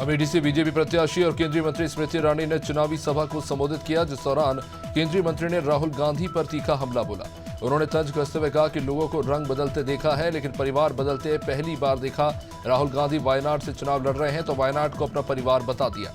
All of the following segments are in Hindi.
अमेठी से बीजेपी प्रत्याशी और केंद्रीय मंत्री स्मृति ईरानी ने चुनावी सभा को संबोधित किया, जिस दौरान केंद्रीय मंत्री ने राहुल गांधी पर तीखा हमला बोला। उन्होंने तंज कसते हुए कहा कि लोगों को रंग बदलते देखा है, लेकिन परिवार बदलते पहली बार देखा। राहुल गांधी वायनाड से चुनाव लड़ रहे हैं तो वायनाड को अपना परिवार बता दिया।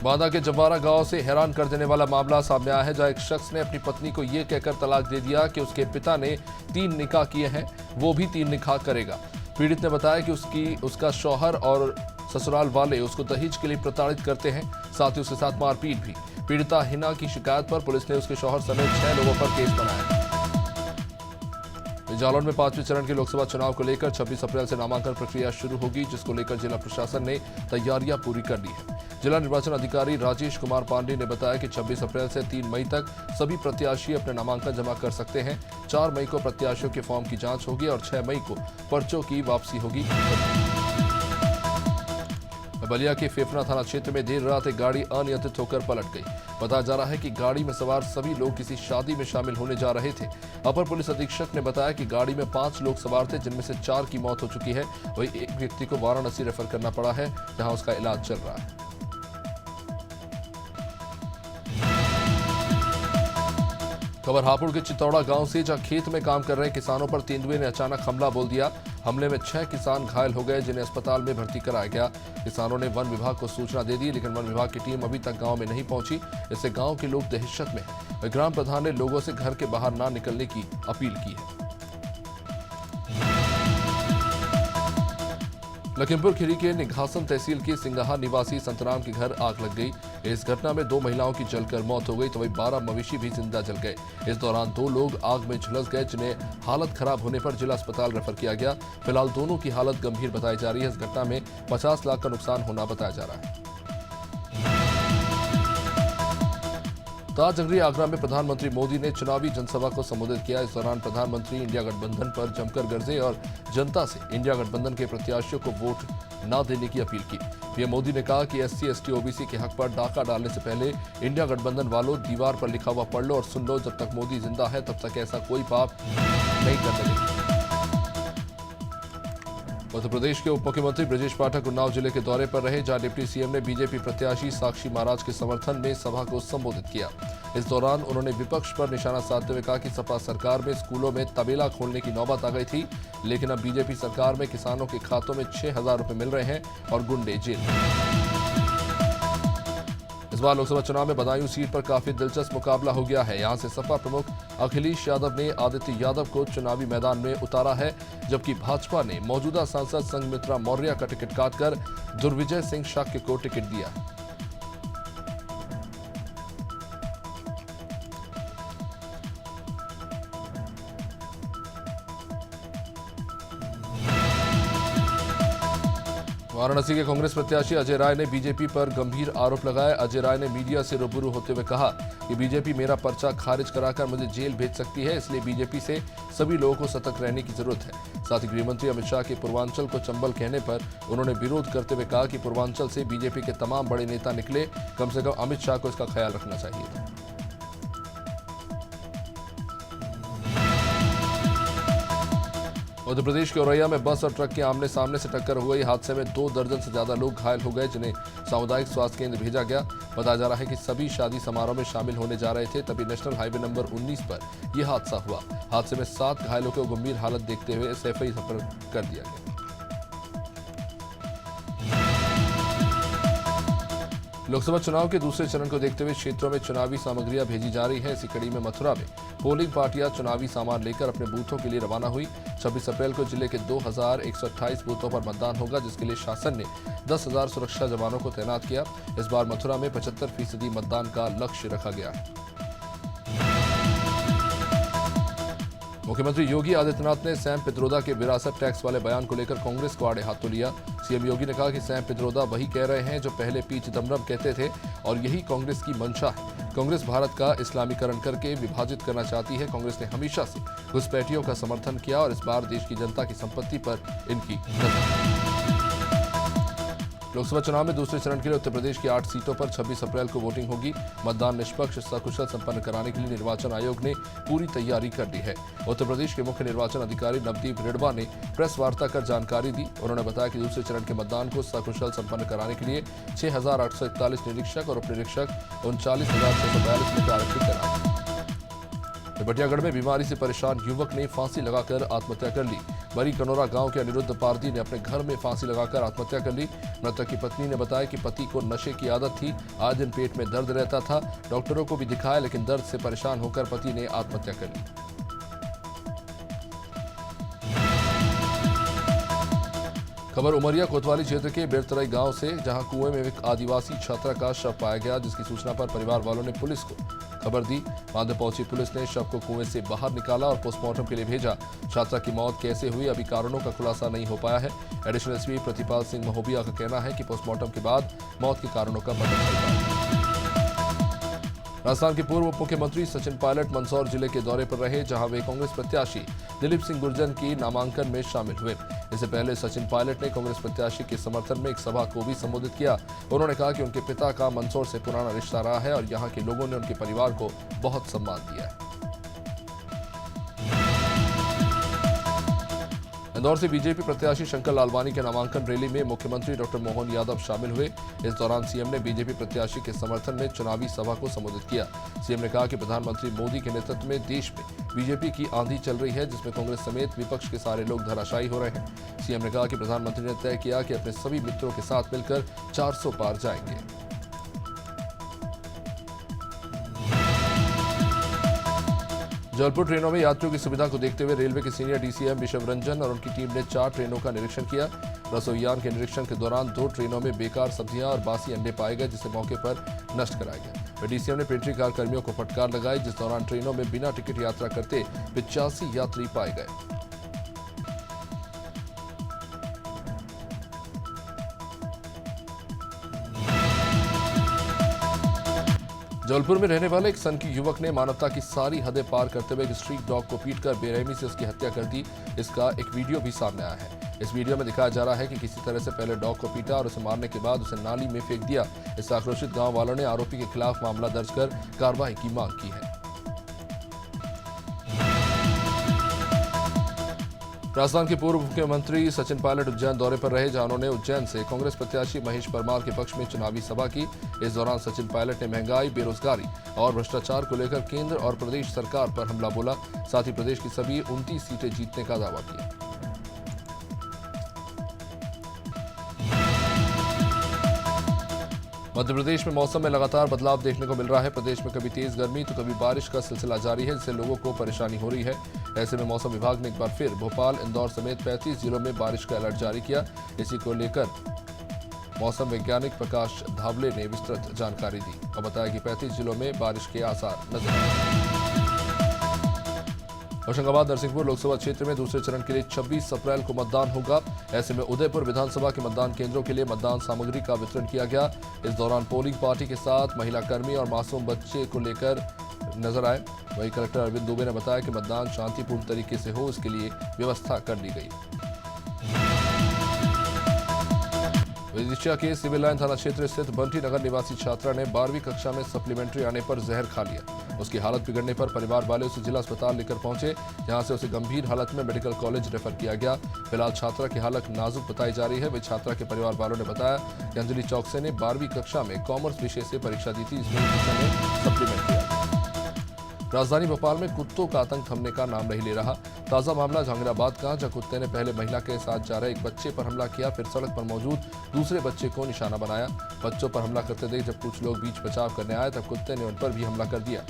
बांदा के जवारा गांव से हैरान कर देने वाला मामला सामने आया है, जहां एक शख्स ने अपनी पत्नी को यह कहकर तलाक दे दिया कि उसके पिता ने 3 निकाह किए हैं, वो भी 3 निकाह करेगा। पीड़ित ने बताया कि उसका शौहर और ससुराल वाले उसको दहेज के लिए प्रताड़ित करते हैं, साथ ही उसके साथ मारपीट भी। पीड़िता हिना की शिकायत पर पुलिस ने उसके शौहर समेत 6 लोगों पर केस बनाया। जालौन में 5वें चरण के लोकसभा चुनाव को लेकर 26 अप्रैल से नामांकन प्रक्रिया शुरू होगी, जिसको लेकर जिला प्रशासन ने तैयारियां पूरी कर ली है। जिला निर्वाचन अधिकारी राजेश कुमार पांडे ने बताया कि 26 अप्रैल से 3 मई तक सभी प्रत्याशी अपने नामांकन जमा कर सकते हैं। 4 मई को प्रत्याशियों के फॉर्म की जांच होगी और 6 मई को पर्चों की वापसी होगी। बलिया के फेफना थाना क्षेत्र में देर रात एक गाड़ी अनियंत्रित होकर पलट गई। बताया जा रहा है कि गाड़ी में सवार सभी लोग किसी शादी में शामिल होने जा रहे थे। अपर पुलिस अधीक्षक ने बताया कि गाड़ी में 5 लोग सवार थे, जिनमें से 4 की मौत हो चुकी है। वहीं एक व्यक्ति को वाराणसी रेफर करना पड़ा है, जहां उसका इलाज चल रहा है। खबर हापुड़ के चितौड़ा गांव से, जहां खेत में काम कर रहे किसानों पर तेंदुए ने अचानक हमला बोल दिया। हमले में 6 किसान घायल हो गए, जिन्हें अस्पताल में भर्ती कराया गया। किसानों ने वन विभाग को सूचना दे दी, लेकिन वन विभाग की टीम अभी तक गांव में नहीं पहुंची। इससे गांव के लोग दहशत में हैं। ग्राम प्रधान ने लोगों से घर के बाहर न निकलने की अपील की है। लखीमपुर खीरी के निघासन तहसील के सिंगाहा निवासी संतराम के घर आग लग गई। इस घटना में 2 महिलाओं की जलकर मौत हो गई, तो वहीं 12 मवेशी भी जिंदा जल गए। इस दौरान 2 लोग आग में झुलस गए, जिन्हें हालत खराब होने पर जिला अस्पताल रेफर किया गया। फिलहाल दोनों की हालत गंभीर बताई जा रही है। इस घटना में 50 लाख का नुकसान होना बताया जा रहा है। ताजनगरी आगरा में प्रधानमंत्री मोदी ने चुनावी जनसभा को संबोधित किया। इस दौरान प्रधानमंत्री इंडिया गठबंधन पर जमकर गरजे और जनता से इंडिया गठबंधन के प्रत्याशियों को वोट न देने की अपील की। पीएम मोदी ने कहा कि SC, ST, OBC के हक पर डाका डालने से पहले इंडिया गठबंधन वालों, दीवार पर लिखा हुआ पढ़ लो और सुन लो। जब तक मोदी जिंदा है तब तक ऐसा कोई पाप नहीं करने देंगे। उत्तर प्रदेश के उप मुख्यमंत्री ब्रजेश पाठक उन्नाव जिले के दौरे पर रहे, जहां डिप्टी सीएम ने बीजेपी प्रत्याशी साक्षी महाराज के समर्थन में सभा को संबोधित किया। इस दौरान उन्होंने विपक्ष पर निशाना साधते हुए कहा कि सपा सरकार में स्कूलों में तबेला खोलने की नौबत आ गई थी, लेकिन अब बीजेपी सरकार में किसानों के खातों में 6,000 रुपए मिल रहे हैं और गुंडे जेल में। इस बार लोकसभा चुनाव में बदायूं सीट पर काफी दिलचस्प मुकाबला हो गया है। यहां से सपा प्रमुख अखिलेश यादव ने आदित्य यादव को चुनावी मैदान में उतारा है, जबकि भाजपा ने मौजूदा सांसद संघमित्रा मौर्य का टिकट काटकर दुर्विजय सिंह शाक्य को टिकट दिया है। वाराणसी के कांग्रेस प्रत्याशी अजय राय ने बीजेपी पर गंभीर आरोप लगाए। अजय राय ने मीडिया से रूबरू होते हुए कहा कि बीजेपी मेरा पर्चा खारिज कराकर मुझे जेल भेज सकती है, इसलिए बीजेपी से सभी लोगों को सतर्क रहने की जरूरत है। साथ ही गृहमंत्री अमित शाह के पूर्वांचल को चंबल कहने पर उन्होंने विरोध करते हुए कहा कि पूर्वांचल से बीजेपी के तमाम बड़े नेता निकले, कम से कम अमित शाह को इसका ख्याल रखना चाहिए था। उत्तर प्रदेश के औरैया में बस और ट्रक के आमने सामने से टक्कर हो गई। हादसे में 2 दर्जन से ज्यादा लोग घायल हो गए, जिन्हें सामुदायिक स्वास्थ्य केंद्र भेजा गया। बताया जा रहा है कि सभी शादी समारोह में शामिल होने जा रहे थे, तभी नेशनल हाईवे नंबर 19 पर यह हादसा हुआ। हादसे में 7 घायलों को गंभीर हालत देखते हुए SFI रेफर कर दिया गया। लोकसभा चुनाव के दूसरे चरण को देखते हुए क्षेत्रों में चुनावी सामग्रियां भेजी जा रही है। इसी कड़ी में मथुरा में पोलिंग पार्टियां चुनावी सामान लेकर अपने बूथों के लिए रवाना हुई। 26 अप्रैल को जिले के 2128 बूथों पर मतदान होगा, जिसके लिए शासन ने 10,000 सुरक्षा जवानों को तैनात किया। इस बार मथुरा में 75% मतदान का लक्ष्य रखा गया है। मुख्यमंत्री योगी आदित्यनाथ ने सैम पित्रोदा के विरासत टैक्स वाले बयान को लेकर कांग्रेस को आड़े हाथों लिया। सीएम योगी ने कहा कि सैम पित्रोदा वही कह रहे हैं जो पहले पी चिदम्बरम कहते थे, और यही कांग्रेस की मंशा है। कांग्रेस भारत का इस्लामीकरण करके विभाजित करना चाहती है। कांग्रेस ने हमेशा से घुसपैठियों का समर्थन किया और इस बार देश की जनता की संपत्ति पर इनकी नजर। लोकसभा चुनाव में दूसरे चरण के लिए उत्तर प्रदेश की 8 सीटों पर 26 अप्रैल को वोटिंग होगी। मतदान निष्पक्ष सकुशल संपन्न कराने के लिए निर्वाचन आयोग ने पूरी तैयारी कर ली है। उत्तर प्रदेश के मुख्य निर्वाचन अधिकारी नवदीप रिड़वा ने प्रेस वार्ता कर जानकारी दी। उन्होंने बताया कि दूसरे चरण के मतदान को सकुशल संपन्न कराने के लिए 6,841 निरीक्षक और उप निरीक्षक 39,642 लोग आरक्षित कराए। बटियागढ़ में बीमारी से परेशान युवक ने फांसी लगाकर आत्महत्या कर ली। बरी कनौरा गांव के अनिरुद्ध पारदी ने अपने घर में फांसी लगाकर आत्महत्या कर ली। मृतक की पत्नी ने बताया कि पति को नशे की आदत थी, आज दिन पेट में दर्द रहता था, डॉक्टरों को भी दिखाया लेकिन दर्द से परेशान होकर पति ने आत्महत्या कर ली। खबर उमरिया कोतवाली क्षेत्र के बेरतराई गांव से, जहां कुएं में एक आदिवासी छात्रा का शव पाया गया, जिसकी सूचना पर परिवार वालों ने पुलिस को खबर दी। वहां पहुंची पुलिस ने शव को कुएं से बाहर निकाला और पोस्टमार्टम के लिए भेजा। छात्रा की मौत कैसे हुई अभी कारणों का खुलासा नहीं हो पाया है। एडिशनल एसपी प्रतिपाल सिंह महोबिया का कहना है कि पोस्टमार्टम के बाद मौत के कारणों का पता चल पाएगा। राजस्थान के पूर्व उप मुख्यमंत्री सचिन पायलट मंदसौर जिले के दौरे पर रहे, जहां वे कांग्रेस प्रत्याशी दिलीप सिंह गुर्जर की नामांकन में शामिल हुए। इससे पहले सचिन पायलट ने कांग्रेस प्रत्याशी के समर्थन में एक सभा को भी संबोधित किया। उन्होंने कहा कि उनके पिता का मंदसौर से पुराना रिश्ता रहा है और यहां के लोगों ने उनके परिवार को बहुत सम्मान दिया है। इंदौर से बीजेपी प्रत्याशी शंकर लालवानी के नामांकन रैली में मुख्यमंत्री डॉक्टर मोहन यादव शामिल हुए। इस दौरान सीएम ने बीजेपी प्रत्याशी के समर्थन में चुनावी सभा को संबोधित किया। सीएम ने कहा कि प्रधानमंत्री मोदी के नेतृत्व में देश में बीजेपी की आंधी चल रही है, जिसमें कांग्रेस समेत विपक्ष के सारे लोग धराशायी हो रहे हैं। सीएम ने कहा कि प्रधानमंत्री ने तय किया कि अपने सभी मित्रों के साथ मिलकर 400 पार जाएंगे। जबलपुर ट्रेनों में यात्रियों की सुविधा को देखते हुए रेलवे के सीनियर डीसीएम विशव रंजन और उनकी टीम ने 4 ट्रेनों का निरीक्षण किया। रसोईयान के निरीक्षण के दौरान 2 ट्रेनों में बेकार सब्जियां और बासी अंडे पाए गए, जिसे मौके पर नष्ट कराया गया। डीसीएम ने पेंट्री कार कर्मियों को फटकार लगाई, जिस दौरान ट्रेनों में बिना टिकट यात्रा करते 85 यात्री पाए गए। जबलपुर में रहने वाले एक सनकी युवक ने मानवता की सारी हदें पार करते हुए एक स्ट्रीट डॉग को पीटकर बेरहमी से उसकी हत्या कर दी। इसका एक वीडियो भी सामने आया है। इस वीडियो में दिखाया जा रहा है कि किसी तरह से पहले डॉग को पीटा और उसे मारने के बाद उसे नाली में फेंक दिया। इससे आक्रोशित गांव वालों ने आरोपी के खिलाफ मामला दर्ज कर कार्रवाई की मांग की है। राजस्थान के पूर्व मुख्यमंत्री सचिन पायलट उज्जैन दौरे पर रहे, जहां उन्होंने उज्जैन से कांग्रेस प्रत्याशी महेश परमार के पक्ष में चुनावी सभा की। इस दौरान सचिन पायलट ने महंगाई, बेरोजगारी और भ्रष्टाचार को लेकर केंद्र और प्रदेश सरकार पर हमला बोला। साथ ही प्रदेश की सभी 29 सीटें जीतने का दावा किया। मध्य प्रदेश में मौसम में लगातार बदलाव देखने को मिल रहा है। प्रदेश में कभी तेज गर्मी तो कभी बारिश का सिलसिला जारी है, जिससे लोगों को परेशानी हो रही है। ऐसे में मौसम विभाग ने एक बार फिर भोपाल, इंदौर समेत 35 जिलों में बारिश का अलर्ट जारी किया। इसी को लेकर मौसम वैज्ञानिक प्रकाश धावले ने विस्तृत जानकारी दी और बताया कि 35 जिलों में बारिश के आसार नजर आ रहे हैं। होशंगाबाद नरसिंहपुर लोकसभा क्षेत्र में दूसरे चरण के लिए 26 अप्रैल को मतदान होगा। ऐसे में उदयपुर विधानसभा के मतदान केंद्रों के लिए मतदान सामग्री का वितरण किया गया। इस दौरान पोलिंग पार्टी के साथ महिला कर्मी और मासूम बच्चे को लेकर नजर आए। वहीं कलेक्टर अरविंद दुबे ने बताया कि मतदान शांतिपूर्ण तरीके से हो, इसके लिए व्यवस्था कर ली गई। विदिशा के सिविल लाइन थाना क्षेत्र स्थित बंटी नगर निवासी छात्रा ने 12वीं कक्षा में सप्लीमेंट्री आने पर जहर खा लिया। उसकी हालत बिगड़ने पर परिवार वाले उसे जिला अस्पताल लेकर पहुंचे, जहां से उसे गंभीर हालत में मेडिकल कॉलेज रेफर किया गया। फिलहाल छात्रा की हालत नाजुक बताई जा रही है। वही छात्रा के परिवार वालों ने बताया कि अंजलि चौकसे ने 12वीं कक्षा में कॉमर्स विषय से परीक्षा दी थी, जिसमें सप्लीमेंट्री आई। राजधानी भोपाल में कुत्तों का आतंक थमने का नाम नहीं ले रहा। ताजा मामला जहांगीराबाद का, जहां कुत्ते ने पहले महिला के साथ जा रहे एक बच्चे पर हमला किया, फिर सड़क पर मौजूद दूसरे बच्चे को निशाना बनाया। बच्चों पर हमला करते देख जब कुछ लोग बीच बचाव करने आए, तब कुत्ते ने उन पर भी हमला कर दिया।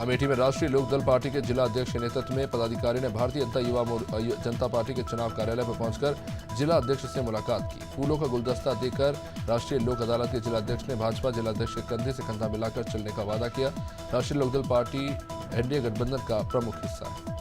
अमेठी में राष्ट्रीय लोकदल पार्टी के जिला अध्यक्ष के नेतृत्व में पदाधिकारी ने भारतीय जनता पार्टी के चुनाव कार्यालय पर पहुंचकर जिला अध्यक्ष से मुलाकात की। फूलों का गुलदस्ता देकर राष्ट्रीय लोक अदालत के जिला अध्यक्ष ने भाजपा जिला अध्यक्ष के कंधे से कंधा मिलाकर चलने का वादा किया। राष्ट्रीय लोकदल पार्टी एनडीए गठबंधन का प्रमुख हिस्सा है।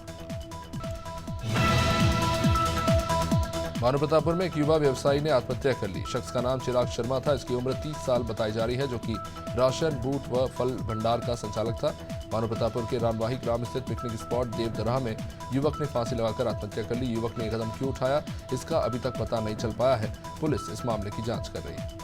भानु प्रतापपुर में एक युवा व्यवसायी ने आत्महत्या कर ली। शख्स का नाम चिराग शर्मा था। इसकी उम्र 30 साल बताई जा रही है, जो कि राशन, बूट व फल भंडार का संचालक था। भानु प्रतापपुर के रानवाही ग्राम स्थित पिकनिक स्पॉट देवदरहा में युवक ने फांसी लगाकर आत्महत्या कर ली। युवक ने यह कदम क्यों उठाया, इसका अभी तक पता नहीं चल पाया है। पुलिस इस मामले की जांच कर रही है।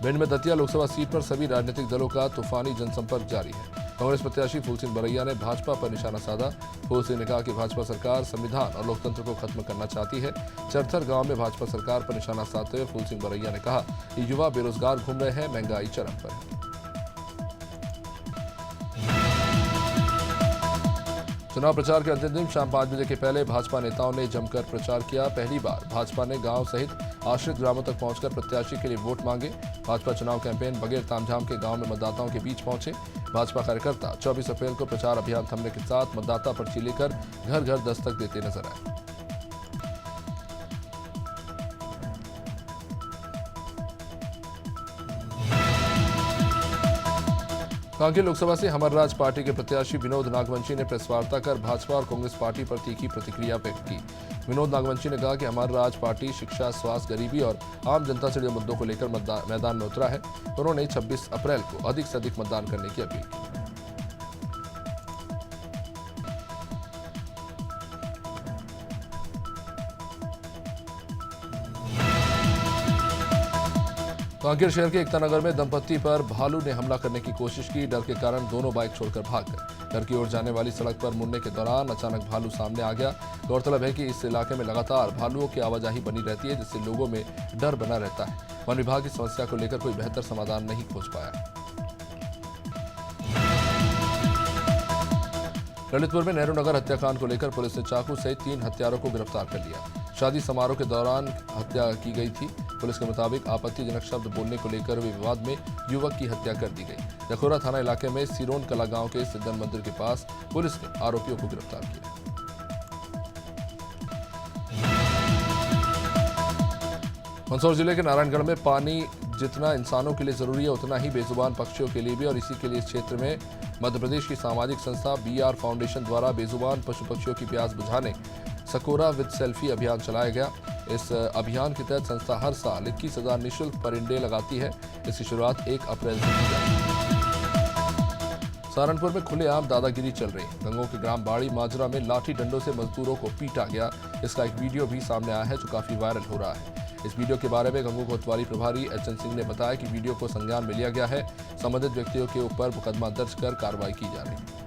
भिंड में दतिया लोकसभा सीट पर सभी राजनीतिक दलों का तूफानी जनसंपर्क जारी है। कांग्रेस प्रत्याशी फूल सिंह बरैया ने भाजपा पर निशाना साधा। फूल सिंह ने कहा कि भाजपा सरकार संविधान और लोकतंत्र को खत्म करना चाहती है। चरथर गांव में भाजपा सरकार पर निशाना साधते हुए फूल सिंह बरैया ने कहा कि युवा बेरोजगार घूम रहे हैं, महंगाई चरम पर है। चुनाव प्रचार के अंतिम दिन शाम 5 बजे के पहले भाजपा नेताओं ने जमकर प्रचार किया। पहली बार भाजपा ने गांव सहित आश्रित ग्रामों तक पहुंचकर प्रत्याशी के लिए वोट मांगे। भाजपा चुनाव कैंपेन बगैर तामझाम के गांव में मतदाताओं के बीच पहुंचे। भाजपा कार्यकर्ता 24 अप्रैल को प्रचार अभियान थमने के साथ मतदाता पर्ची लेकर घर घर दस्तक देते नजर आए। कांकेर लोकसभा से हमार राज पार्टी के प्रत्याशी विनोद नागवंशी ने प्रेस वार्ता कर भाजपा और कांग्रेस पार्टी पर तीखी प्रतिक्रिया व्यक्त की। विनोद नागवंशी ने कहा कि हमार राज पार्टी शिक्षा, स्वास्थ्य, गरीबी और आम जनता से जुड़े मुद्दों को लेकर मैदान में उतरा है। उन्होंने 26 अप्रैल को अधिक से अधिक मतदान करने की अपील की। कांकेर शहर के एकता नगर में दंपत्ति पर भालू ने हमला करने की कोशिश की। डर के कारण दोनों बाइक छोड़कर भाग गए। घर की ओर जाने वाली सड़क पर मुड़ने के दौरान अचानक भालू सामने आ गया। गौरतलब है कि इस इलाके में लगातार भालुओं की आवाजाही बनी रहती है, जिससे लोगों में डर बना रहता है। वन विभाग इस समस्या को लेकर कोई बेहतर समाधान नहीं खोज पाया। ललितपुर में नेहरू नगर हत्याकांड को लेकर पुलिस ने चाकू सहित 3 हत्यारों को गिरफ्तार कर लिया। शादी समारोह के दौरान हत्या की गई थी। पुलिस के मुताबिक आपत्तिजनक शब्द बोलने को लेकर हुए विवाद में युवक की हत्या कर दी गई। जखोरा थाना इलाके में सिरोन कला गांव के सिद्धन मंदिर के पास पुलिस ने आरोपियों को गिरफ्तार किया। मंदसौर जिले के नारायणगढ़ में पानी जितना इंसानों के लिए जरूरी है, उतना ही बेजुबान पक्षियों के लिए भी, और इसी के लिए इस क्षेत्र में मध्य प्रदेश की सामाजिक संस्था BR फाउंडेशन द्वारा बेजुबान पशु पक्षियों की प्यास बुझाने सकोरा विद सेल्फी अभियान चलाया गया। इस अभियान के तहत संस्था हर साल 21,000 निःशुल्क परिंदे लगाती है। इसकी शुरुआत 1 अप्रैल से की जाती है। सहारनपुर में खुलेआम दादागिरी चल रही है। गंगों के ग्राम बाड़ी माजरा में लाठी डंडों से मजदूरों को पीटा गया। इसका एक वीडियो भी सामने आया है जो काफी वायरल हो रहा है। इस वीडियो के बारे में गंगों कोतवाली प्रभारी HN सिंह ने बताया कि वीडियो को संज्ञान में लिया गया है। संबंधित व्यक्तियों के ऊपर मुकदमा दर्ज कर कार्रवाई की जा रही है।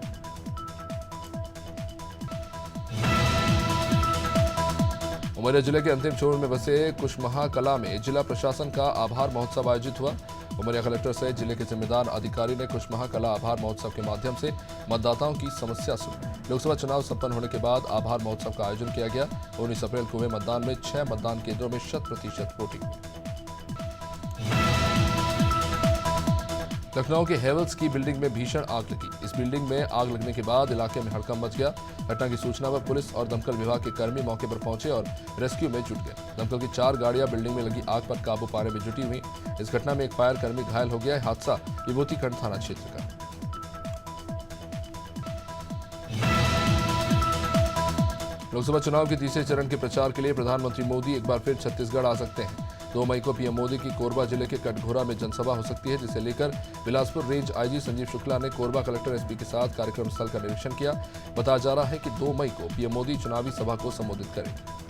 उमरिया जिले के अंतिम छोर में बसे कुशमहा कला में जिला प्रशासन का आभार महोत्सव आयोजित हुआ। उमरिया कलेक्टर सहित जिले के जिम्मेदार अधिकारी ने कुशमहा कला आभार महोत्सव के माध्यम से मतदाताओं की समस्या सुनी। लोकसभा चुनाव संपन्न होने के बाद आभार महोत्सव का आयोजन किया गया। 19 अप्रैल को हुए मतदान में 6 मतदान केंद्रों में 100% वोटिंग हुई। लखनऊ के हेवल्स की बिल्डिंग में भीषण आग लगी। इस बिल्डिंग में आग लगने के बाद इलाके में हड़कंप मच गया। घटना की सूचना पर पुलिस और दमकल विभाग के कर्मी मौके पर पहुंचे और रेस्क्यू में जुट गए। दमकल की 4 गाड़ियां बिल्डिंग में लगी आग पर काबू पाने में जुटी हुई। इस घटना में एक फायर कर्मी घायल हो गया। हादसा विभूतिखंड थाना क्षेत्र का। लोकसभा चुनाव के तीसरे चरण के प्रचार के लिए प्रधानमंत्री मोदी एक बार फिर छत्तीसगढ़ आ सकते हैं। 2 मई को पीएम मोदी की कोरबा जिले के कटघोरा में जनसभा हो सकती है, जिसे लेकर बिलासपुर रेंज IG संजीव शुक्ला ने कोरबा कलेक्टर SP के साथ कार्यक्रम स्थल का निरीक्षण किया। बताया जा रहा है कि 2 मई को पीएम मोदी चुनावी सभा को संबोधित करेंगे।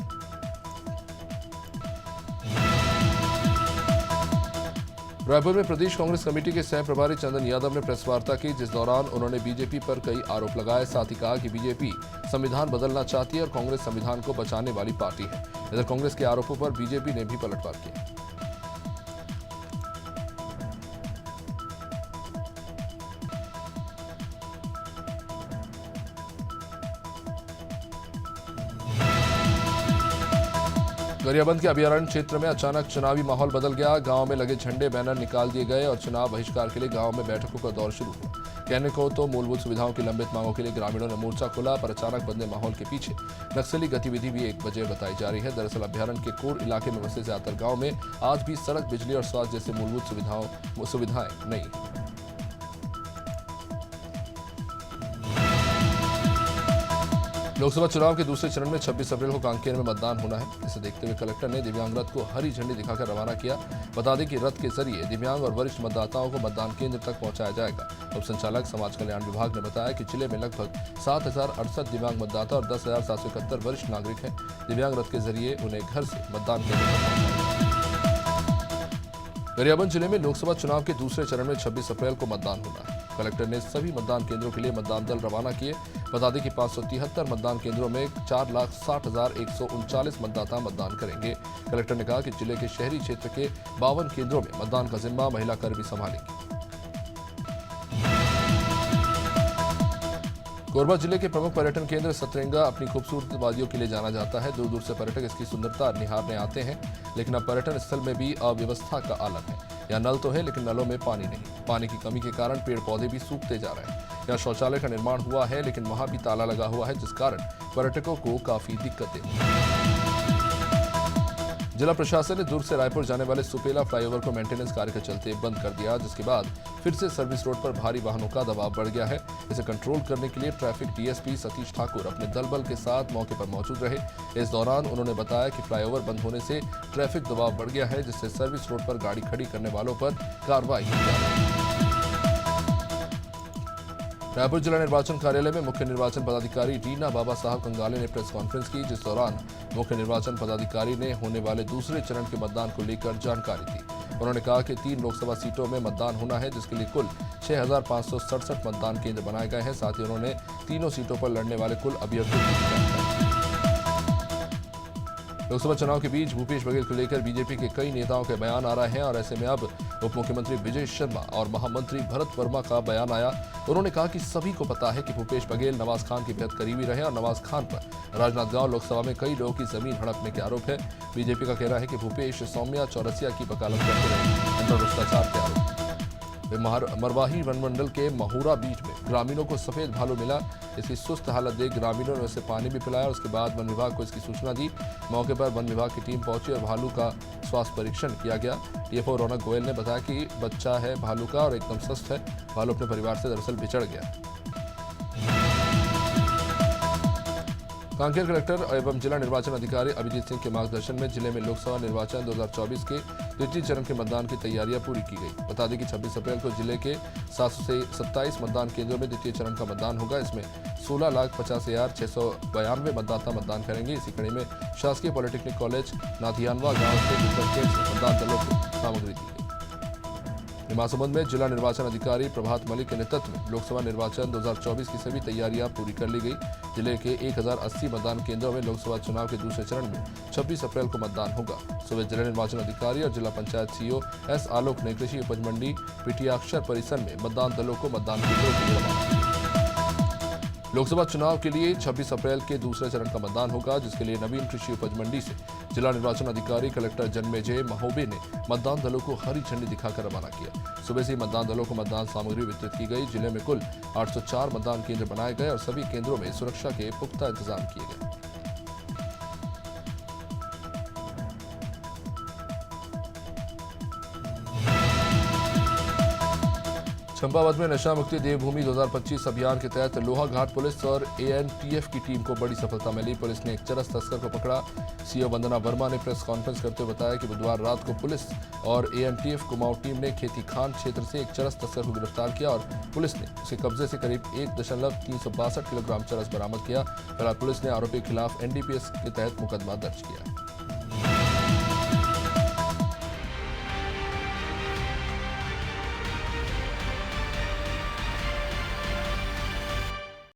रायपुर में प्रदेश कांग्रेस कमेटी के सह प्रभारी चंदन यादव ने प्रेस वार्ता की, जिस दौरान उन्होंने बीजेपी पर कई आरोप लगाए। साथ ही कहा कि बीजेपी संविधान बदलना चाहती है और कांग्रेस संविधान को बचाने वाली पार्टी है। इधर कांग्रेस के आरोपों पर बीजेपी ने भी पलटवार किया। गरियाबंद के अभयारण्य क्षेत्र में अचानक चुनावी माहौल बदल गया। गांव में लगे झंडे, बैनर निकाल दिए गए और चुनाव बहिष्कार के लिए गांव में बैठकों का दौर शुरू हुआ। कहने को तो मूलभूत सुविधाओं की लंबित मांगों के लिए ग्रामीणों ने मोर्चा खोला, पर अचानक बदले माहौल के पीछे नक्सली गतिविधि भी एक वजह बताई जा रही है। दरअसल अभयारण्य के कोर इलाके में बसे ज्यादातर गाँव में आज भी सड़क, बिजली और स्वास्थ्य जैसे मूलभूत सुविधाएं नहीं। लोकसभा चुनाव के दूसरे चरण में 26 अप्रैल को कांकेर में मतदान होना है। इसे देखते हुए कलेक्टर ने दिव्यांग रथ को हरी झंडी दिखाकर रवाना किया। बता दें कि रथ के जरिए दिव्यांग और वरिष्ठ मतदाताओं को मतदान केंद्र तक पहुंचाया जाएगा। उप संचालक समाज कल्याण विभाग ने बताया कि जिले में लगभग 7,068 दिव्यांग मतदाता और 10,771 वरिष्ठ नागरिक हैं। दिव्यांग रथ के जरिए उन्हें घर से मतदान केंद्र तक पहुंचाया जाएगा। गरियाबंद जिले में लोकसभा चुनाव के दूसरे चरण में 26 अप्रैल को मतदान होना है। कलेक्टर ने सभी मतदान केंद्रों के लिए मतदान दल रवाना किए। बता दें कि 573 मतदान केंद्रों में 4,60,139 मतदाता मतदान करेंगे। कलेक्टर ने कहा कि जिले के शहरी क्षेत्र के 52 केंद्रों में मतदान का जिम्मा महिला कर्मी संभालेंगी। कोरबा जिले के प्रमुख पर्यटन केंद्र सतरंगा अपनी खूबसूरत वादियों के लिए जाना जाता है। दूर दूर से पर्यटक इसकी सुंदरता निहारने आते हैं, लेकिन अब पर्यटन स्थल में भी अव्यवस्था का आलम है। यहाँ नल तो है, लेकिन नलों में पानी नहीं। पानी की कमी के कारण पेड़ पौधे भी सूखते जा रहे हैं। यहाँ शौचालय का निर्माण हुआ है, लेकिन वहां भी ताला लगा हुआ है, जिस कारण पर्यटकों को काफी दिक्कतें हुई हैं। जिला प्रशासन ने दुर्ग से रायपुर जाने वाले सुपेला फ्लाईओवर को मेंटेनेंस कार्य के चलते बंद कर दिया, जिसके बाद फिर से सर्विस रोड पर भारी वाहनों का दबाव बढ़ गया है। इसे कंट्रोल करने के लिए ट्रैफिक डीएसपी सतीश ठाकुर अपने दल के साथ मौके पर मौजूद रहे। इस दौरान उन्होंने बताया कि फ्लाईओवर बंद होने से ट्रैफिक दबाव बढ़ गया है, जिससे सर्विस रोड पर गाड़ी खड़ी करने वालों पर कार्रवाई की जा रही है। रायपुर जिला निर्वाचन कार्यालय में मुख्य निर्वाचन पदाधिकारी रीना बाबा साहब कंगाले ने प्रेस कॉन्फ्रेंस की, जिस दौरान मुख्य निर्वाचन पदाधिकारी ने होने वाले दूसरे चरण के मतदान को लेकर जानकारी दी। उन्होंने कहा कि 3 लोकसभा सीटों में मतदान होना है, जिसके लिए कुल 6,567 मतदान केंद्र बनाए गए हैं। साथ ही उन्होंने तीनों सीटों पर लड़ने वाले कुल अभ्यर्थियों की जानकारी दी। लोकसभा चुनाव के बीच भूपेश बघेल को लेकर बीजेपी के कई नेताओं के बयान आ रहे हैं और ऐसे में अब उप मुख्यमंत्री विजय शर्मा और महामंत्री भरत वर्मा का बयान आया। उन्होंने कहा कि सभी को पता है कि भूपेश बघेल नवाज खान के बेहद करीबी रहे और नवाज खान पर राजनांदगांव लोकसभा में कई लोगों की जमीन हड़पने के आरोप है। बीजेपी का कहना है कि भूपेश सौम्या चौरसिया की वकालत करते रहे, इन पर भ्रष्टाचार के आरोप। मरवाही वनमंडल के महुरा बीच में ग्रामीणों को सफेद भालू मिला। इसकी सुस्त हालत देख ग्रामीणों ने उसे पानी भी पिलाया। उसके बाद वन विभाग को इसकी सूचना दी। मौके पर वन विभाग की टीम पहुंची और भालू का स्वास्थ्य परीक्षण किया गया। डीएफओ रौनक गोयल ने बताया कि बच्चा है भालू का और एकदम स्वस्थ है। भालू अपने परिवार से दरअसल बिछड़ गया। कांकेर कलेक्टर एवं जिला निर्वाचन अधिकारी अभिजीत सिंह के मार्गदर्शन में जिले में लोकसभा निर्वाचन 2024 के द्वितीय चरण के मतदान की तैयारियां पूरी की गई। बता दें कि 26 अप्रैल को जिले के 727 मतदान केंद्रों में द्वितीय चरण का मतदान होगा। इसमें 16,50,692 मतदाता मतदान करेंगे। इसी कड़ी में शासकीय पॉलिटेक्निक कॉलेज नाथियानवा गांव के मतदान दलों को सामग्री दी गई। महासमुंद में जिला निर्वाचन अधिकारी प्रभात मलिक के नेतृत्व में लोकसभा निर्वाचन 2024 की सभी तैयारियां पूरी कर ली गई। जिले के 1080 मतदान केंद्रों में लोकसभा चुनाव के दूसरे चरण में 26 अप्रैल को मतदान होगा। सुबह जिला निर्वाचन अधिकारी और जिला पंचायत सीईओ एस आलोक ने कृषि उपज मंडी पिटियाक्षर परिसर में मतदान दलों को मतदान केंद्रों के लिए रवाना किया। लोकसभा चुनाव के लिए 26 अप्रैल के दूसरे चरण का मतदान होगा, जिसके लिए नवीन कृषि उपज मंडी से जिला निर्वाचन अधिकारी कलेक्टर जन्मेजय महोबे ने मतदान दलों को हरी झंडी दिखाकर रवाना किया। सुबह से मतदान दलों को मतदान सामग्री वितरित की गई। जिले में कुल 804 मतदान केंद्र बनाए गए और सभी केंद्रों में सुरक्षा के पुख्ता इंतजाम किए गए। चंपावत में नशा मुक्ति देवभूमि 2025 अभियान के तहत लोहाघाट पुलिस और एएनटीएफ की टीम को बड़ी सफलता मिली। पुलिस ने एक चरस तस्कर को पकड़ा। सीओ वंदना वर्मा ने प्रेस कॉन्फ्रेंस करते हुए बताया कि बुधवार रात को पुलिस और एएनटीएफ कुमाऊं टीम ने खेती खान क्षेत्र से एक चरस तस्कर को गिरफ्तार किया और पुलिस ने उसके कब्जे से करीब 1.362 किलोग्राम चरस बरामद किया। फिलहाल पुलिस ने आरोपी के खिलाफ एनडीपीएस के तहत मुकदमा दर्ज किया है।